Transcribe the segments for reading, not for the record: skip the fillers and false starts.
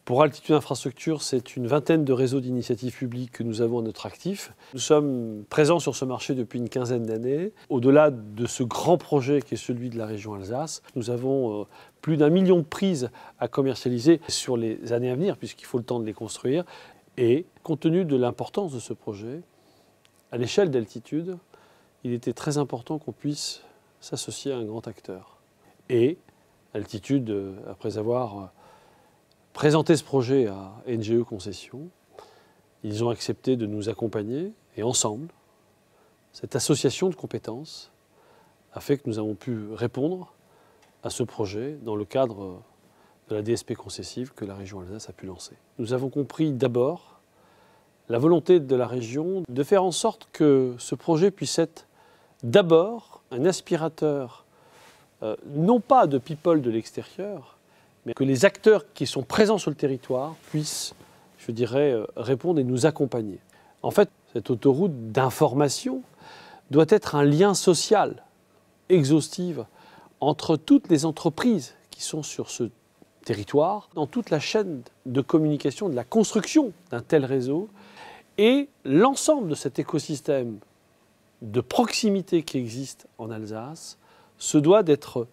Pour Altitude Infrastructure, c'est une vingtaine de réseaux d'initiatives publiques que nous avons à notre actif. Nous sommes présents sur ce marché depuis une quinzaine d'années. Au-delà de ce grand projet qui est celui de la région Alsace, nous avons plus d'1 million de prises à commercialiser sur les années à venir, puisqu'il faut le temps de les construire. Et compte tenu de l'importance de ce projet, à l'échelle d'Altitude, il était très important qu'on puisse s'associer à un grand acteur. Et Altitude, après avoir présenté ce projet à NGE Concessions, ils ont accepté de nous accompagner et ensemble, cette association de compétences a fait que nous avons pu répondre à ce projet dans le cadre de la DSP concessive que la région Alsace a pu lancer. Nous avons compris d'abord la volonté de la région de faire en sorte que ce projet puisse être d'abord un aspirateur, non pas de people de l'extérieur, mais que les acteurs qui sont présents sur le territoire puissent, je dirais, répondre et nous accompagner. En fait, cette autoroute d'information doit être un lien social exhaustif entre toutes les entreprises qui sont sur ce territoire, dans toute la chaîne de communication, de la construction d'un tel réseau, et l'ensemble de cet écosystème de proximité qui existe en Alsace se doit d'être,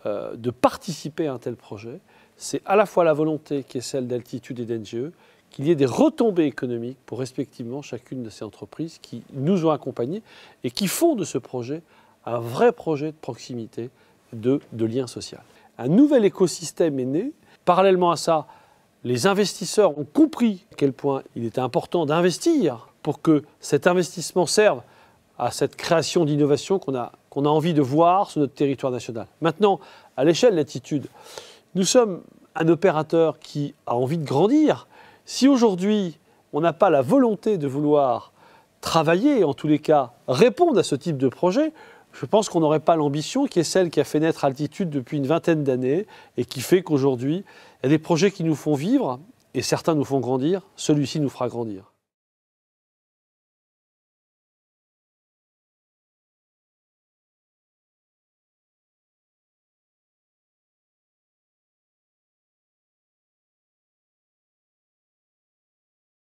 de participer à un tel projet. C'est à la fois la volonté qui est celle d'Altitude et d'NGE, qu'il y ait des retombées économiques pour respectivement chacune de ces entreprises qui nous ont accompagnés et qui font de ce projet un vrai projet de proximité, de lien social. Un nouvel écosystème est né. Parallèlement à ça, les investisseurs ont compris à quel point il était important d'investir pour que cet investissement serve à cette création d'innovation qu'on a envie de voir sur notre territoire national. Maintenant, à l'échelle d'Altitude, nous sommes un opérateur qui a envie de grandir. Si aujourd'hui, on n'a pas la volonté de vouloir travailler, en tous les cas, répondre à ce type de projet, je pense qu'on n'aurait pas l'ambition qui est celle qui a fait naître Altitude depuis une vingtaine d'années et qui fait qu'aujourd'hui, il y a des projets qui nous font vivre et certains nous font grandir. Celui-ci nous fera grandir.